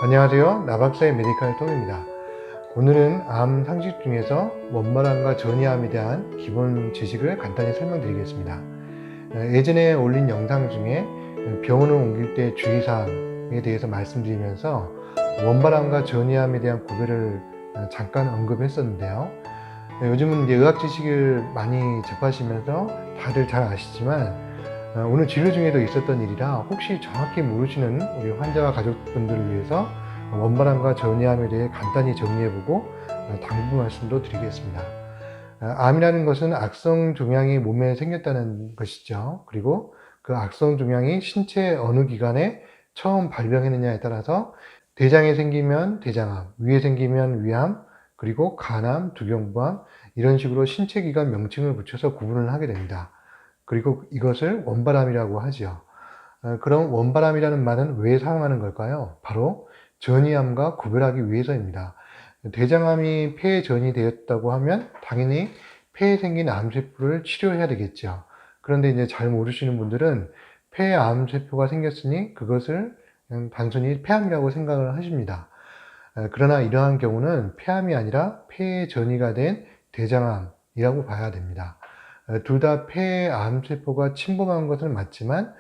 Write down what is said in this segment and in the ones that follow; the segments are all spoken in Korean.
안녕하세요. 나박사의 메디칼 톰입니다. 오늘은 암 상식 중에서 원발암과 전이암에 대한 기본 지식을 간단히 설명드리겠습니다. 예전에 올린 영상 중에 병원을 옮길 때 주의사항에 대해서 말씀드리면서 원발암과 전이암에 대한 구별을 잠깐 언급했었는데요. 요즘은 이제 의학 지식을 많이 접하시면서 다들 잘 아시지만 오늘 진료 중에도 있었던 일이라 혹시 정확히 모르시는 우리 환자와 가족분들을 위해서 원발암과 전이암에 대해 간단히 정리해보고 당부 말씀도 드리겠습니다. 암이라는 것은 악성 종양이 몸에 생겼다는 것이죠. 그리고 그 악성 종양이 신체 어느 기관에 처음 발병했느냐에 따라서 대장에 생기면 대장암, 위에 생기면 위암, 그리고 간암, 두경부암 이런 식으로 신체 기관 명칭을 붙여서 구분을 하게 됩니다. 그리고 이것을 원발암이라고 하죠. 그럼 원발암이라는 말은 왜 사용하는 걸까요? 바로 전이암과 구별하기 위해서입니다. 대장암이 폐에 전이되었다고 하면 당연히 폐에 생긴 암세포를 치료해야 되겠죠. 그런데 이제 잘 모르시는 분들은 폐에 암세포가 생겼으니 그것을 그냥 단순히 폐암이라고 생각을 하십니다. 그러나 이러한 경우는 폐암이 아니라 폐에 전이가 된 대장암이라고 봐야 됩니다. 둘 다 폐에 암세포가 침범한 것은 맞지만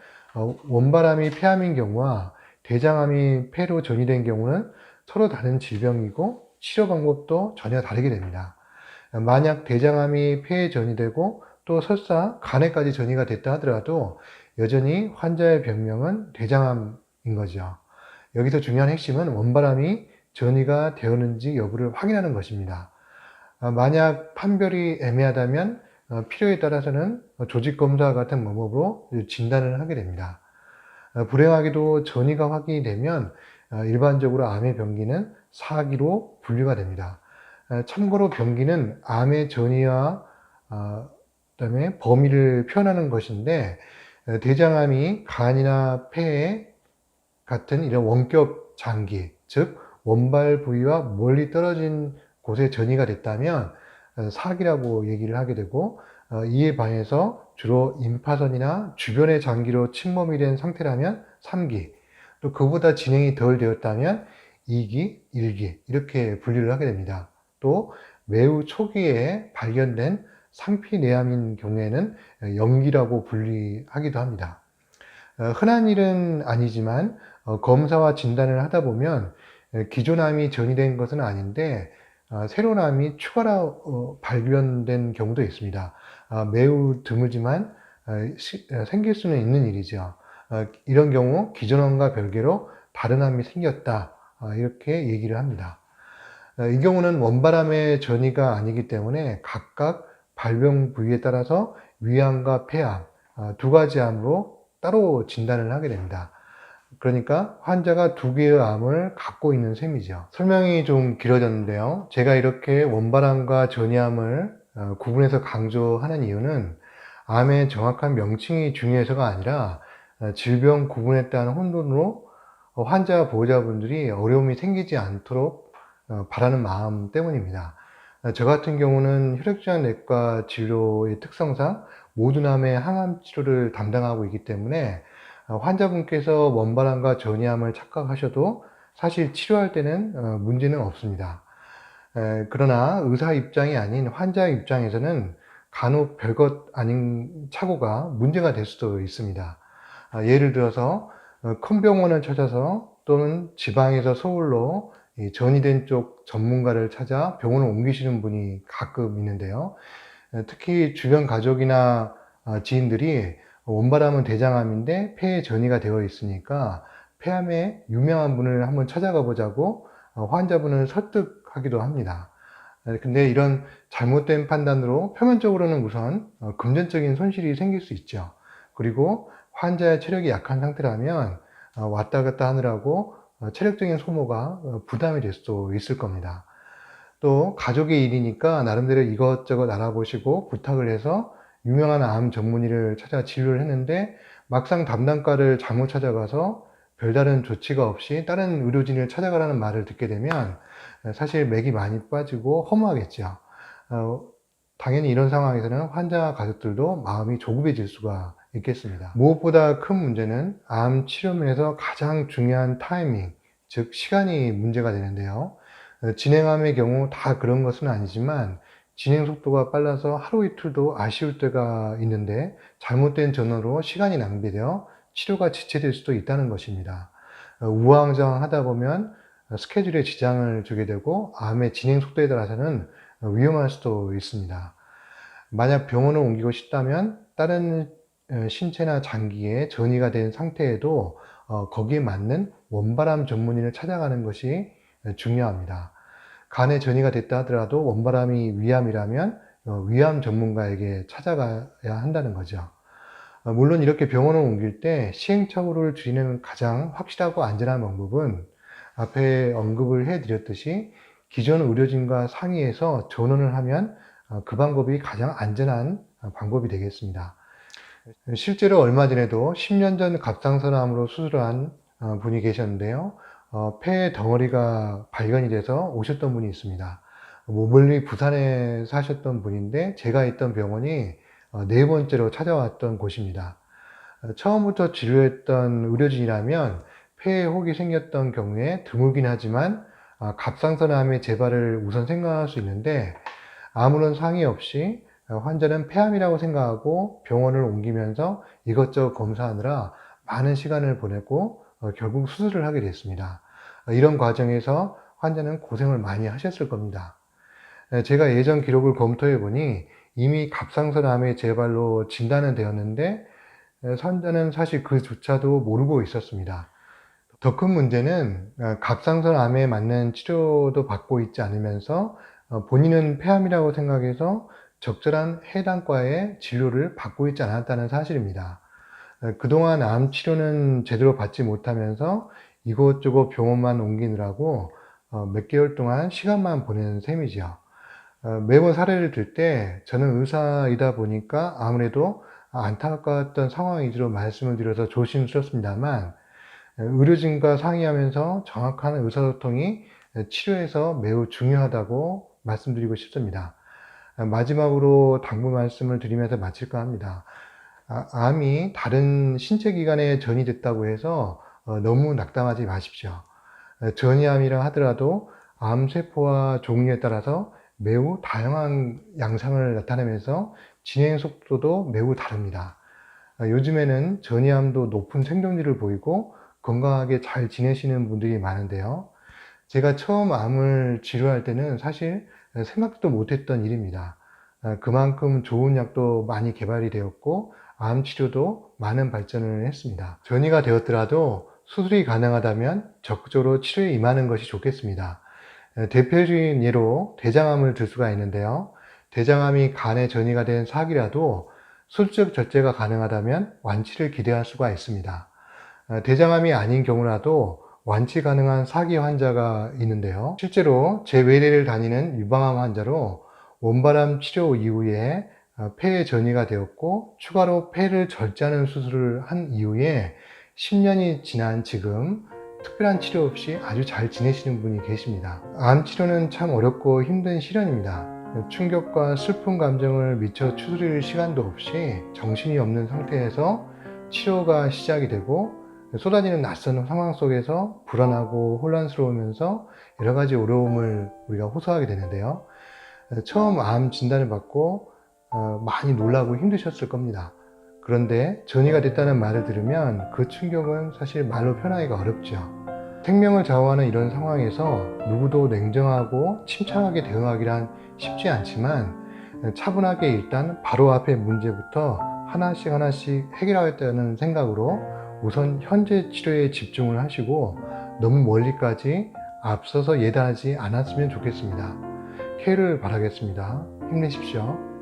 원발암이 폐암인 경우와 대장암이 폐로 전이된 경우는 서로 다른 질병이고 치료 방법도 전혀 다르게 됩니다. 만약 대장암이 폐에 전이되고 또 설사 간에까지 전이가 됐다 하더라도 여전히 환자의 병명은 대장암인 거죠. 여기서 중요한 핵심은 원발암이 전이가 되었는지 여부를 확인하는 것입니다. 만약 판별이 애매하다면 필요에 따라서는 조직검사 같은 방법으로 진단을 하게 됩니다. 불행하게도 전이가 확인이 되면 일반적으로 암의 병기는 사기로 분류가 됩니다. 참고로 병기는 암의 전이와 그다음에 범위를 표현하는 것인데 대장암이 간이나 폐 같은 이런 원격 장기, 즉 원발 부위와 멀리 떨어진 곳에 전이가 됐다면 사기라고 얘기를 하게 되고 이에 반해서 주로 임파선이나 주변의 장기로 침범이 된 상태라면 3기, 또 그보다 진행이 덜 되었다면 2기, 1기 이렇게 분류를 하게 됩니다. 또 매우 초기에 발견된 상피내암인 경우에는 0기라고 분류하기도 합니다. 흔한 일은 아니지만 검사와 진단을 하다 보면 기존 암이 전이된 것은 아닌데 새로운 암이 추가로 발견된 경우도 있습니다. 매우 드물지만 생길 수는 있는 일이죠. 이런 경우 기존 암과 별개로 다른 암이 생겼다 이렇게 얘기를 합니다. 이 경우는 원발암의 전이가 아니기 때문에 각각 발병 부위에 따라서 위암과 폐암 두 가지 암으로 따로 진단을 하게 됩니다. 그러니까 환자가 두 개의 암을 갖고 있는 셈이죠. 설명이 좀 길어졌는데요. 제가 이렇게 원발암과 전이암을 구분해서 강조하는 이유는 암의 정확한 명칭이 중요해서가 아니라 질병 구분에 따른 혼돈으로 환자 보호자분들이 어려움이 생기지 않도록 바라는 마음 때문입니다. 저 같은 경우는 혈액종양내과 진료의 특성상 모든 암의 항암 치료를 담당하고 있기 때문에 환자분께서 원발암과 전이암을 착각하셔도 사실 치료할 때는 문제는 없습니다. 그러나 의사 입장이 아닌 환자 입장에서는 간혹 별것 아닌 착오가 문제가 될 수도 있습니다. 예를 들어서 큰 병원을 찾아서 또는 지방에서 서울로 전이된 쪽 전문가를 찾아 병원을 옮기시는 분이 가끔 있는데요. 특히 주변 가족이나 지인들이 원발암은 대장암인데 폐에 전이가 되어 있으니까 폐암에 유명한 분을 한번 찾아가 보자고 환자분을 설득하기도 합니다. 근데 이런 잘못된 판단으로 표면적으로는 우선 금전적인 손실이 생길 수 있죠. 그리고 환자의 체력이 약한 상태라면 왔다 갔다 하느라고 체력적인 소모가 부담이 될 수도 있을 겁니다. 또 가족의 일이니까 나름대로 이것저것 알아보시고 부탁을 해서 유명한 암 전문의를 찾아 진료를 했는데 막상 담당과를 잘못 찾아가서 별다른 조치가 없이 다른 의료진을 찾아가라는 말을 듣게 되면 사실 맥이 많이 빠지고 허무하겠죠. 당연히 이런 상황에서는 환자 가족들도 마음이 조급해질 수가 있겠습니다. 무엇보다 큰 문제는 암 치료면에서 가장 중요한 타이밍, 즉 시간이 문제가 되는데요. 진행암의 경우 다 그런 것은 아니지만 진행 속도가 빨라서 하루 이틀도 아쉬울 때가 있는데 잘못된 전후로 시간이 낭비되어 치료가 지체될 수도 있다는 것입니다. 우왕좌왕하다 보면 스케줄에 지장을 주게 되고 암의 진행 속도에 따라서는 위험할 수도 있습니다. 만약 병원을 옮기고 싶다면 다른 신체나 장기에 전이가 된 상태에도 거기에 맞는 원바람 전문의를 찾아가는 것이 중요합니다. 간에 전이가 됐다 하더라도 원바람이 위암이라면 위암 전문가에게 찾아가야 한다는 거죠. 물론 이렇게 병원을 옮길 때 시행착오를 줄이는 가장 확실하고 안전한 방법은 앞에 언급을 해드렸듯이 기존 의료진과 상의해서 전원을 하면 그 방법이 가장 안전한 방법이 되겠습니다. 실제로 얼마 전에도 10년 전 갑상선암으로 수술한 분이 계셨는데요. 폐 덩어리가 발견이 돼서 오셨던 분이 있습니다. 멀리 부산에 사셨던 분인데 제가 있던 병원이 네 번째로 찾아왔던 곳입니다. 처음부터 진료했던 의료진이라면 폐에 혹이 생겼던 경우에 드물긴 하지만 갑상선암의 재발을 우선 생각할 수 있는데 아무런 상의 없이 환자는 폐암이라고 생각하고 병원을 옮기면서 이것저것 검사하느라 많은 시간을 보냈고 결국 수술을 하게 됐습니다. 이런 과정에서 환자는 고생을 많이 하셨을 겁니다. 제가 예전 기록을 검토해 보니 이미 갑상선암의 재발로 진단은 되었는데 환자는 사실 그조차도 모르고 있었습니다. 더 큰 문제는 갑상선암에 맞는 치료도 받고 있지 않으면서 본인은 폐암이라고 생각해서 적절한 해당 과의 진료를 받고 있지 않았다는 사실입니다. 그동안 암 치료는 제대로 받지 못하면서 이곳저곳 병원만 옮기느라고 몇 개월 동안 시간만 보내는 셈이죠. 매번 사례를 들 때 저는 의사이다 보니까 아무래도 안타까웠던 상황위주로 말씀을 드려서 조심스럽습니다만 의료진과 상의하면서 정확한 의사소통이 치료에서 매우 중요하다고 말씀드리고 싶습니다. 마지막으로 당부 말씀을 드리면서 마칠까 합니다. 암이 다른 신체 기관에 전이됐다고 해서 너무 낙담하지 마십시오. 전이암이라 하더라도 암세포와 종류에 따라서 매우 다양한 양상을 나타내면서 진행 속도도 매우 다릅니다. 요즘에는 전이암도 높은 생존율을 보이고 건강하게 잘 지내시는 분들이 많은데요. 제가 처음 암을 치료할 때는 사실 생각도 못했던 일입니다. 그만큼 좋은 약도 많이 개발이 되었고 암 치료도 많은 발전을 했습니다. 전이가 되었더라도 수술이 가능하다면 적극적으로 치료에 임하는 것이 좋겠습니다. 대표적인 예로 대장암을 들 수가 있는데요. 대장암이 간에 전이가 된 사기라도 수술적 절제가 가능하다면 완치를 기대할 수가 있습니다. 대장암이 아닌 경우라도 완치 가능한 사기 환자가 있는데요. 실제로 제 외래를 다니는 유방암 환자로 원바람 치료 이후에 폐에 전이가 되었고 추가로 폐를 절제하는 수술을 한 이후에 10년이 지난 지금 특별한 치료 없이 아주 잘 지내시는 분이 계십니다. 암 치료는 참 어렵고 힘든 시련입니다. 충격과 슬픈 감정을 미처 추스릴 시간도 없이 정신이 없는 상태에서 치료가 시작이 되고 쏟아지는 낯선 상황 속에서 불안하고 혼란스러우면서 여러 가지 어려움을 우리가 호소하게 되는데요. 처음 암 진단을 받고 많이 놀라고 힘드셨을 겁니다. 그런데 전이가 됐다는 말을 들으면 그 충격은 사실 말로 표현하기가 어렵죠. 생명을 좌우하는 이런 상황에서 누구도 냉정하고 침착하게 대응하기란 쉽지 않지만 차분하게 일단 바로 앞의 문제부터 하나씩 해결하겠다는 생각으로 우선 현재 치료에 집중을 하시고 너무 멀리까지 앞서서 예단하지 않았으면 좋겠습니다. 쾌를 바라겠습니다. 힘내십시오.